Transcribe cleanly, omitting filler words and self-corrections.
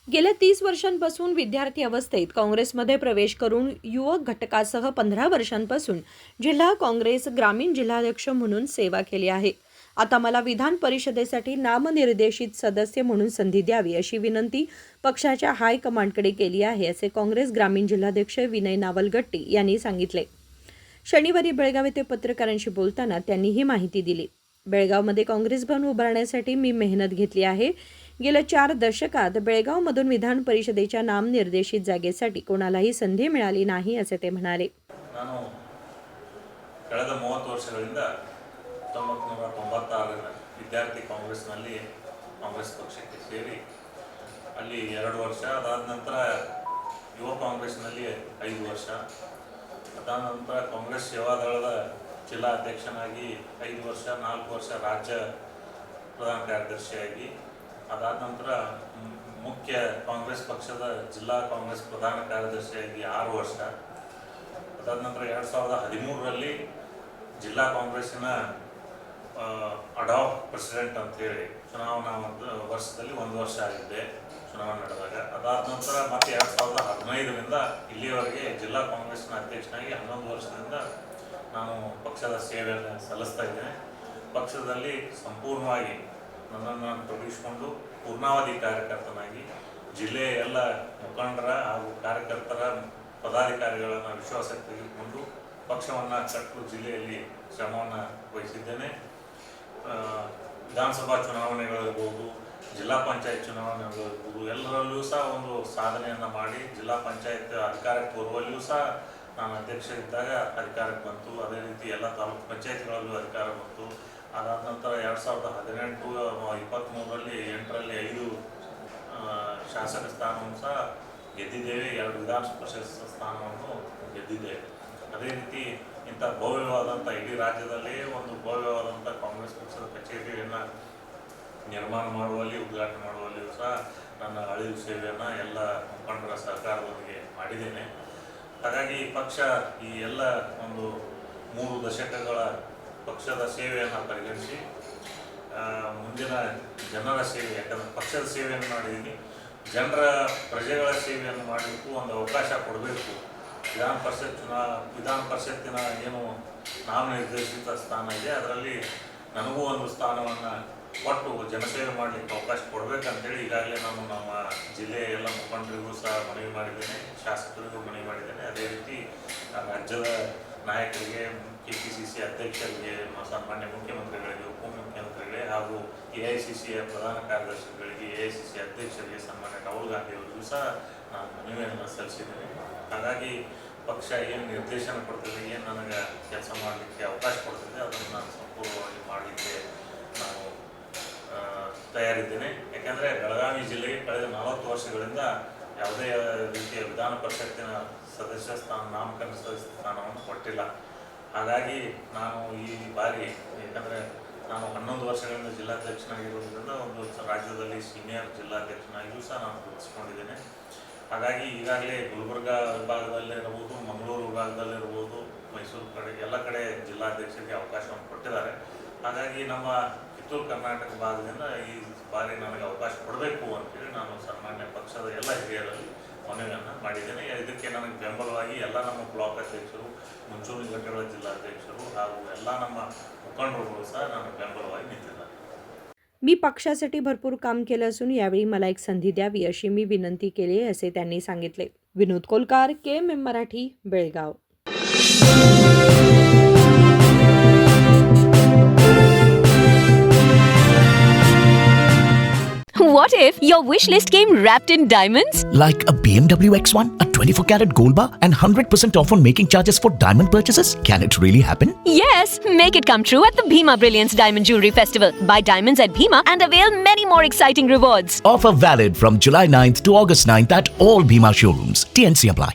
गेल्या 30 वर्षांपासून विद्यार्थी अवस्थेत काँग्रेसमध्ये प्रवेश करून युवक घटकासह 15 वर्षांपासून जिल्हा काँग्रेस ग्रामीण जिल्हाध्यक्ष म्हणून सेवा केली आहे. आता मला विधान परिषदेसाठी नामनिर्देशित सदस्य म्हणून संधी द्यावी अशी विनंती पक्षाच्या हायकमांडकडे केली आहे, असे काँग्रेस ग्रामीण जिल्हाध्यक्ष विनय नावलगट्टी यांनी सांगितले. शनिवारी बेळगाव येथे पत्रकारांशी बोलताना त्यांनी ही माहिती दिली. बेळगावमध्ये काँग्रेस भवन उभारण्यासाठी मी मेहनत घेतली आहे. गेल्या 4 दशकात बेळगावमधून विधान परिषदेच्या नामनिर्देशित जागेसाठी कोणालाही संधी मिळाली नाही, असे ते म्हणाले. ನಾನು ಕಳೆದ 30 ವರ್ಷಗಳಿಂದ 1996 ವಿದ್ಯಾರ್ಥಿ ಕಾಂಗ್ರೆಸ್ನಲ್ಲಿ ಕಾಂಗ್ರೆಸ್ ಪಕ್ಷಕ್ಕೆ ಸೇರಿ ಅಲ್ಲಿ 2 ವರ್ಷ, ಅದಾದ ನಂತರ ಯುವ ಕಾಂಗ್ರೆಸ್ನಲ್ಲಿ 5 ವರ್ಷ, ಅದಾದ ನಂತರ ಕಾಂಗ್ರೆಸ್ ಸೇವಾದಳದ ಜಿಲ್ಲಾ ಅಧ್ಯಕ್ಷನಾಗಿ 5 ವರ್ಷ, 4 ವರ್ಷ ರಾಜ್ಯ ಪ್ರಧಾನ ಕಾರ್ಯದರ್ಶಿಯಾಗಿ, ಅದಾದ ನಂತರ ಮುಖ್ಯ ಕಾಂಗ್ರೆಸ್ ಪಕ್ಷದ ಜಿಲ್ಲಾ ಕಾಂಗ್ರೆಸ್ ಪ್ರಧಾನ ಕಾರ್ಯದರ್ಶಿಯಾಗಿ 6 ವರ್ಷ, ಅದಾದ ನಂತರ 2013ರಲ್ಲಿ ಜಿಲ್ಲಾ ಕಾಂಗ್ರೆಸ್ಸಿನ ಅಡಾಪ್ ಪ್ರೆಸಿಡೆಂಟ್ ಅಂತೇಳಿ ಚುನಾವಣಾ ವರ್ಷದಲ್ಲಿ 1 ವರ್ಷ ಆಗಿದ್ದೆ ಚುನಾವಣೆ ನಡೆದಾಗ. ಅದಾದ ನಂತರ ಮತ್ತೆ 2015ರಿಂದ ಇಲ್ಲಿಯವರೆಗೆ ಜಿಲ್ಲಾ ಕಾಂಗ್ರೆಸ್ನ ಅಧ್ಯಕ್ಷನಾಗಿ 11 ವರ್ಷದಿಂದ ನಾನು ಪಕ್ಷದ ಸೇವೆಯನ್ನು ಸಲ್ಲಿಸ್ತಾ ಇದ್ದೇನೆ. ಪಕ್ಷದಲ್ಲಿ ಸಂಪೂರ್ಣವಾಗಿ ನನ್ನನ್ನು ತೊಡಗಿಸಿಕೊಂಡು ಪೂರ್ಣಾವಧಿ ಕಾರ್ಯಕರ್ತನಾಗಿ ಜಿಲ್ಲೆಯ ಎಲ್ಲ ಮುಖಂಡರ ಹಾಗೂ ಕಾರ್ಯಕರ್ತರ ಪದಾಧಿಕಾರಿಗಳನ್ನು ವಿಶ್ವಾಸಕ್ಕೆ ತೆಗೆದುಕೊಂಡು ಪಕ್ಷವನ್ನು ಕಟ್ಟಲು ಜಿಲ್ಲೆಯಲ್ಲಿ ಶ್ರಮವನ್ನು ವಹಿಸಿದ್ದೇನೆ. ವಿಧಾನಸಭಾ ಚುನಾವಣೆಗಳಿರ್ಬೋದು, ಜಿಲ್ಲಾ ಪಂಚಾಯತ್ ಚುನಾವಣೆಗಳಿರ್ಬೋದು, ಎಲ್ಲರಲ್ಲೂ ಸಹ ಒಂದು ಸಾಧನೆಯನ್ನು ಮಾಡಿ ಜಿಲ್ಲಾ ಪಂಚಾಯತ್ ಅಧಿಕಾರಕ್ಕೆ ಬರುವಲ್ಲಿಯೂ ಸಹ ನಾನು ಅಧ್ಯಕ್ಷ ಇದ್ದಾಗ ಅಧಿಕಾರಕ್ಕೆ ಬಂತು. ಅದೇ ರೀತಿ ಎಲ್ಲ ತಾಲೂಕು ಪಂಚಾಯತ್ಗಳಲ್ಲೂ ಅಧಿಕಾರ ಬಂತು. ಅದಾದ ನಂತರ 2018-23ರಲ್ಲಿ 8ರಲ್ಲಿ 5 ಶಾಸಕ ಸ್ಥಾನವನ್ನು ಸಹ ಗೆದ್ದಿದ್ದೇವೆ. 2 ವಿಧಾನ ಪರಿಷತ್ ಸ್ಥಾನವನ್ನು ಗೆದ್ದಿದ್ದೇವೆ. ಅದೇ ರೀತಿ ಇಂಥ ಭವ್ಯವಾದಂಥ ಇಡೀ ರಾಜ್ಯದಲ್ಲೇ ಒಂದು ಭವ್ಯವಾದಂಥ ಕಾಂಗ್ರೆಸ್ ಪಕ್ಷದ ಕಚೇರಿಯನ್ನು ನಿರ್ಮಾಣ ಮಾಡುವಲ್ಲಿ, ಉದ್ಘಾಟನೆ ಮಾಡುವಲ್ಲಿಯೂ ಸಹ ನನ್ನ ಅಳಿವು ಸೇವೆಯನ್ನು ಎಲ್ಲ ಮುಖಂಡರ ಸಹಕಾರದೊಂದಿಗೆ ಮಾಡಿದ್ದೇನೆ. ಹಾಗಾಗಿ ಪಕ್ಷ ಈ ಎಲ್ಲ ಒಂದು 3 ದಶಕಗಳ ಪಕ್ಷದ ಸೇವೆಯನ್ನು ಪರಿಗಣಿಸಿ ಮುಂದಿನ ಜನರ ಸೇವೆ, ಯಾಕಂದರೆ ಪಕ್ಷದ ಸೇವೆಯನ್ನು ಮಾಡಿದ್ದೀನಿ, ಪ್ರಜೆಗಳ ಸೇವೆಯನ್ನು ಮಾಡಲಿಕ್ಕೂ ಒಂದು ಅವಕಾಶ ಕೊಡಬೇಕು. ವಿಧಾನ ಪರಿಷತ್ತಿನ ಏನು ನಾಮನಿರ್ದೇಶಿತ ಸ್ಥಾನ ಇದೆ, ಅದರಲ್ಲಿ ನನಗೂ ಒಂದು ಸ್ಥಾನವನ್ನು ಕೊಟ್ಟು ಜನಸೇವೆ ಮಾಡಲಿಕ್ಕೆ ಅವಕಾಶ ಕೊಡಬೇಕಂತೇಳಿ ಈಗಾಗಲೇ ನಾನು ನಮ್ಮ ಜಿಲ್ಲೆಯ ಎಲ್ಲ ಮುಖಂಡರಿಗೂ ಸಹ ಮನವಿ ಮಾಡಿದ್ದೇನೆ, ಶಾಸಕರಿಗೂ ಮನವಿ ಮಾಡಿದ್ದೇನೆ. ಅದೇ ರೀತಿ ರಾಜ್ಯದ ನಾಯಕರಿಗೆ, KPCC ಅಧ್ಯಕ್ಷರಿಗೆ, ಮಾನ್ಯ ಮುಖ್ಯಮಂತ್ರಿಗಳಿಗೆ, ಉಪಮುಖ್ಯಮಂತ್ರಿಗಳಿಗೆ ಹಾಗೂ AICCಯ ಪ್ರಧಾನ ಕಾರ್ಯದರ್ಶಿಗಳಿಗೆ, AICC ಅಧ್ಯಕ್ಷರಿಗೆ, ಸನ್ಮಾನ್ಯ ರಾಹುಲ್ ಗಾಂಧಿ ಅವರಿಗೂ ಸಹ ನಾನು ಮನವಿಯನ್ನು ಸಲ್ಲಿಸಿದ್ದೇನೆ. ಹಾಗಾಗಿ ಪಕ್ಷ ಏನು ನಿರ್ದೇಶನ ಕೊಡ್ತದೆ, ಏನು ನನಗೆ ಕೆಲಸ ಮಾಡಲಿಕ್ಕೆ ಅವಕಾಶ ಕೊಡ್ತದೆ, ಅದನ್ನು ನಾನು ಸಂಪೂರ್ಣವಾಗಿ ಮಾಡಲಿಕ್ಕೆ ನಾನು ತಯಾರಿದ್ದೇನೆ. ಯಾಕೆಂದರೆ ಬೆಳಗಾವಿ ಜಿಲ್ಲೆಗೆ ಕಳೆದ 40 ವರ್ಷಗಳಿಂದ ಯಾವುದೇ ರೀತಿಯ ವಿಧಾನ ಪರಿಷತ್ತಿನ ಸದಸ್ಯ ನಾಮಕರಣ ಸದಸ್ಯ ಸ್ಥಾನವನ್ನು ಕೊಟ್ಟಿಲ್ಲ. ಹಾಗಾಗಿ ನಾನು ಈ ಬಾರಿ, ಯಾಕಂದರೆ ನಾನು 11 ವರ್ಷಗಳಿಂದ ಜಿಲ್ಲಾಧ್ಯಕ್ಷನಾಗಿರೋದ್ರಿಂದ ಒಂದು ರಾಜ್ಯದಲ್ಲಿ ಸೀನಿಯರ್ ಜಿಲ್ಲಾಧ್ಯಕ್ಷನಾಗಿಯೂ ಸಹ ನಾನು ಗುರುತಿಸಿಕೊಂಡಿದ್ದೇನೆ. ಹಾಗಾಗಿ ಈಗಾಗಲೇ ಗುಲ್ಬರ್ಗ ವಿಭಾಗದಲ್ಲಿರ್ಬೋದು, ಮಂಗಳೂರು ವಿಭಾಗದಲ್ಲಿರ್ಬೋದು, ಮೈಸೂರು ಕಡೆ ಎಲ್ಲ ಕಡೆ ಜಿಲ್ಲಾಧ್ಯಕ್ಷರಿಗೆ ಅವಕಾಶವನ್ನು ಕೊಟ್ಟಿದ್ದಾರೆ. ಹಾಗಾಗಿ ನಮ್ಮ ಕಿತ್ತೂರು ಕರ್ನಾಟಕ ಭಾಗದಿಂದ ಈ ಬಾರಿ ನನಗೆ ಅವಕಾಶ ಕೊಡಬೇಕು ಅಂತೇಳಿ ನಾನು ಸನ್ಮಾನ್ಯ ಪಕ್ಷದ ಎಲ್ಲ ಹಿರಿಯರಲ್ಲಿ ಮನವಿಯನ್ನು ಮಾಡಿದ್ದೇನೆ. ಇದಕ್ಕೆ ನನಗೆ ಬೆಂಬಲವಾಗಿ ಎಲ್ಲ ನಮ್ಮ ಬ್ಲಾಕ್ अध्यक्षರು, ಮುಂಚೂಣಿ ಘಟಕಗಳ ಜಿಲ್ಲಾಧ್ಯಕ್ಷರು ಹಾಗೂ ಎಲ್ಲ ನಮ್ಮ ಮುಖಂಡರುಗಳು ಸಹ ನನಗೆ ಬೆಂಬಲವಾಗಿ निंतिದ್ದಾರೆ. मी पक्षासाठी भरपूर काम केलं असून यावेळी मला एक संधी द्यावी अशी मी विनंती केली, असे त्यांनी सांगितले. Vinod Kolkar, KMM Marathi, Belgaum. What if your wish list came wrapped in diamonds? Like a BMW X1, a 24-carat gold bar, and 100% off on making charges for diamond purchases? Can it really happen? Yes, make it come true at the Bhima Brilliance Diamond Jewelry Festival. Buy diamonds at Bhima and avail many more exciting rewards. Offer valid from July 9th to August 9th at all Bhima showrooms. TNC apply.